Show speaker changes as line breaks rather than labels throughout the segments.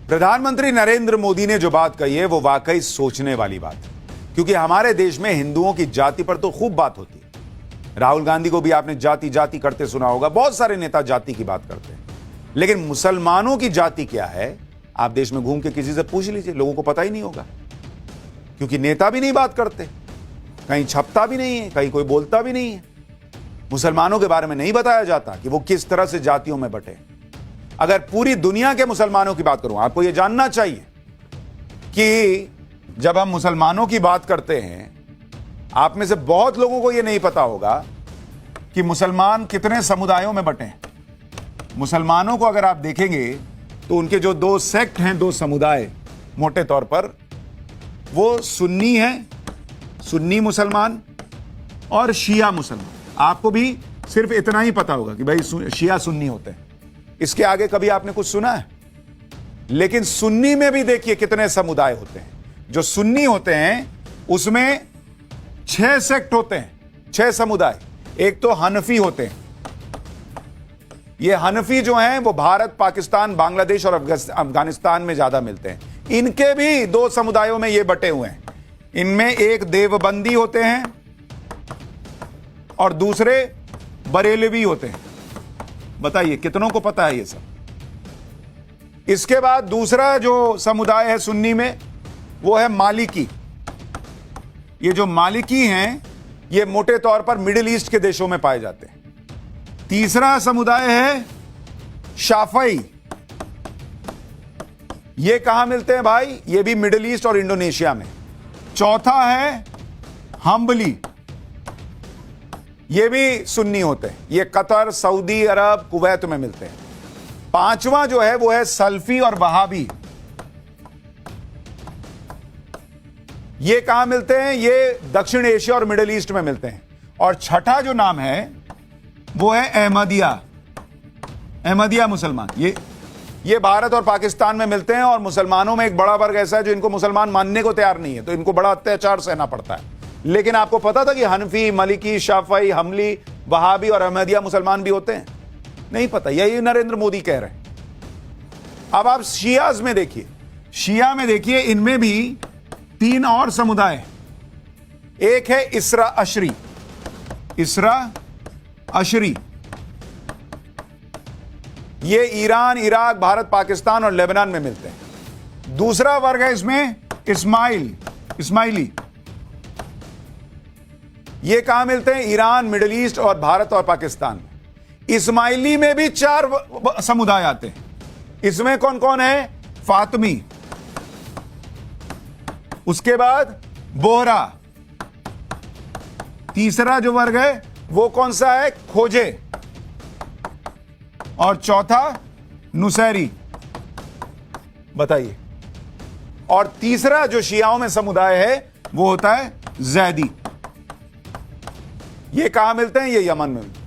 प्रधानमंत्री नरेंद्र मोदी ने जो बात कही है वो वाकई सोचने वाली बात है, क्योंकि हमारे देश में हिंदुओं की जाति पर तो खूब बात होती है। राहुल गांधी को भी आपने जाति जाति करते सुना होगा, बहुत सारे नेता जाति की बात करते हैं, लेकिन मुसलमानों की जाति क्या है आप देश में घूम के किसी से पूछ लीजिए, लोगों को पता ही नहीं होगा, क्योंकि नेता भी नहीं बात करते, कहीं छपता भी नहीं है, कहीं कोई बोलता भी नहीं है। मुसलमानों के बारे में नहीं बताया जाता कि वो किस तरह से जातियों में बटे। अगर पूरी दुनिया के मुसलमानों की बात करूं, आपको यह जानना चाहिए कि जब हम मुसलमानों की बात करते हैं, आप में से बहुत लोगों को यह नहीं पता होगा कि मुसलमान कितने समुदायों में बटे हैं। मुसलमानों को अगर आप देखेंगे तो उनके जो दो सेक्ट हैं, दो समुदाय मोटे तौर पर, वो सुन्नी हैं, सुन्नी मुसलमान और शिया मुसलमान। आपको भी सिर्फ इतना ही पता होगा कि भाई शिया सुन्नी होते हैं, इसके आगे कभी आपने कुछ सुना है? लेकिन सुन्नी में भी देखिए कितने समुदाय होते हैं। जो सुन्नी होते हैं उसमें 6 सेक्ट होते हैं, 6 समुदाय। एक तो हनफी होते हैं, ये हनफी जो हैं वो भारत, पाकिस्तान, बांग्लादेश और अफगानिस्तान में ज्यादा मिलते हैं। इनके भी 2 समुदायों में ये बटे हुए हैं। इनमें एक देवबंदी होते हैं और दूसरे बरेलवी होते हैं। बताइए कितनों को पता है ये सब? इसके बाद दूसरा जो समुदाय है सुन्नी में, वो है मालिकी। ये जो मालिकी हैं ये मोटे तौर पर मिडिल ईस्ट के देशों में पाए जाते हैं। तीसरा समुदाय है शाफई। ये कहां मिलते हैं भाई? ये भी मिडिल ईस्ट और इंडोनेशिया में। चौथा है हम्बली, ये भी सुन्नी होते हैं, ये कतर, सऊदी अरब, कुवैत में मिलते हैं। पांचवा जो है वो है सल्फी और वहाबी। ये कहां मिलते हैं? ये दक्षिण एशिया और मिडिल ईस्ट में मिलते हैं। और छठा जो नाम है वो है अहमदिया, अहमदिया मुसलमान। ये भारत और पाकिस्तान में मिलते हैं। और मुसलमानों में एक बड़ा वर्ग ऐसा है जो इनको मुसलमान मानने को तैयार नहीं है, तो इनको बड़ा अत्याचार सहना पड़ता है। लेकिन आपको पता था कि हनफी, मलिकी, शाफई, हमली, वहाबी और अहमदिया मुसलमान भी होते हैं? नहीं पता, यही नरेंद्र मोदी कह रहे हैं। अब आप शियाज में देखिए, शिया में देखिए, इनमें भी 3 और समुदाय। एक है इसरा अशरी, इसरा अशरी, ये ईरान, इराक, भारत, पाकिस्तान और लेबनान में मिलते हैं। दूसरा वर्ग है इसमें इस्माइली। ये कहां मिलते हैं? ईरान, मिडिल ईस्ट और भारत और पाकिस्तान में। इस्माइली में भी 4 समुदाय आते हैं। इसमें कौन कौन है? फातमी, उसके बाद बोहरा, तीसरा जो वर्ग है वो कौन सा है? खोजे, और चौथा नुसैरी। बताइए। और तीसरा जो शियाओं में समुदाय है वो होता है जैदी। ये कहां मिलते हैं? ये यमन में मिलते हैं।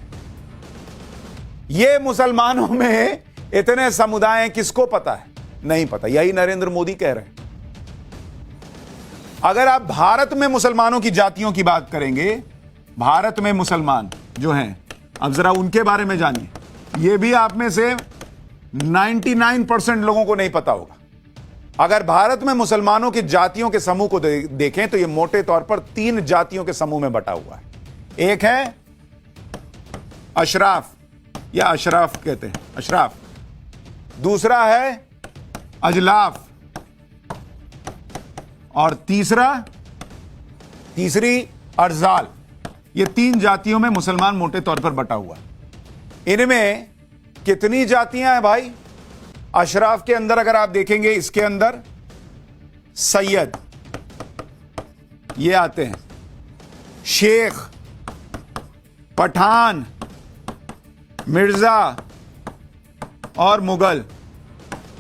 ये मुसलमानों में इतने समुदाय हैं, किसको पता है? नहीं पता। यही नरेंद्र मोदी कह रहे हैं। अगर आप भारत में मुसलमानों की जातियों की बात करेंगे, भारत में मुसलमान जो हैं, अब जरा उनके बारे में जानिए। ये भी आप में से 99% लोगों को नहीं पता होगा। अगर भारत में मुसलमानों की जातियों के समूह को देखें तो ये मोटे तौर पर 3 जातियों के समूह में बटा हुआ है। एक है अशराफ, या अशराफ कहते हैं, अशराफ। दूसरा है अजलाफ, और तीसरी अर्जाल। ये 3 जातियों में मुसलमान मोटे तौर पर बटा हुआ है। इनमें कितनी जातियां हैं भाई? अशराफ के अंदर अगर आप देखेंगे, इसके अंदर सैयद ये आते हैं, शेख, पठान, मिर्जा और मुगल,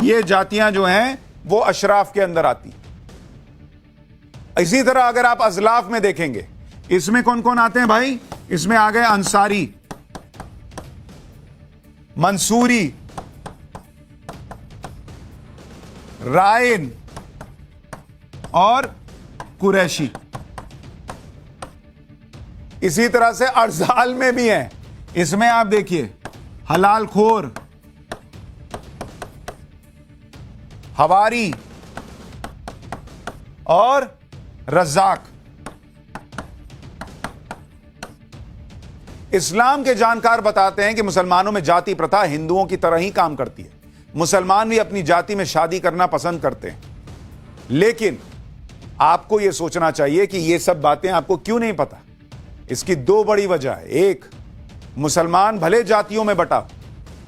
ये जातियां जो हैं वो अशराफ के अंदर आती। इसी तरह अगर आप अजलाफ में देखेंगे, इसमें कौन कौन आते हैं भाई? इसमें आ गए अंसारी, मंसूरी, रायन और कुरैशी। इसी तरह से अर्जाल में भी हैं। इसमें आप देखिए हलाल खोर, हवारी और रज़ाक। इस्लाम के जानकार बताते हैं कि मुसलमानों में जाति प्रथा हिंदुओं की तरह ही काम करती है। मुसलमान भी अपनी जाति में शादी करना पसंद करते हैं, लेकिन आपको यह सोचना चाहिए कि यह सब बातें आपको क्यों नहीं पता। इसकी दो बड़ी वजह है। एक, मुसलमान भले जातियों में बटा हो,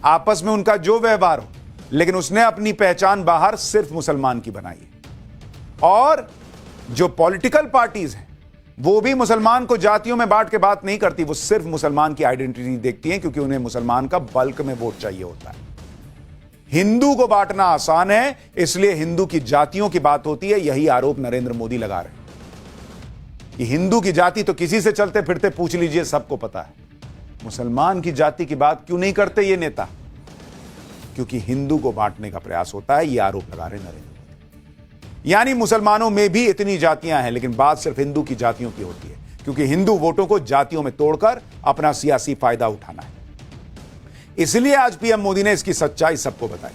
आपस में उनका जो व्यवहार हो, लेकिन उसने अपनी पहचान बाहर सिर्फ मुसलमान की बनाई है। और जो पॉलिटिकल पार्टीज हैं वो भी मुसलमान को जातियों में बांट के बात नहीं करती, वो सिर्फ मुसलमान की आइडेंटिटी देखती हैं, क्योंकि उन्हें मुसलमान का बल्क में वोट चाहिए होता है। हिंदू को बांटना आसान है, इसलिए हिंदू की जातियों की बात होती है। यही आरोप नरेंद्र मोदी लगा रहे हैं कि हिंदू की जाति तो किसी से चलते फिरते पूछ लीजिए, सबको पता है। मुसलमान की जाति की बात क्यों नहीं करते ये नेता? क्योंकि हिंदू को बांटने का प्रयास होता है। ये आरोप लगा रहे नरेंद्र मोदी। यानी मुसलमानों में भी इतनी जातियां हैं, लेकिन बात सिर्फ हिंदू की जातियों की होती है, क्योंकि हिंदू वोटों को जातियों में तोड़कर अपना सियासी फायदा उठाना है। इसलिए आज पीएम मोदी ने इसकी सच्चाई सबको बताई।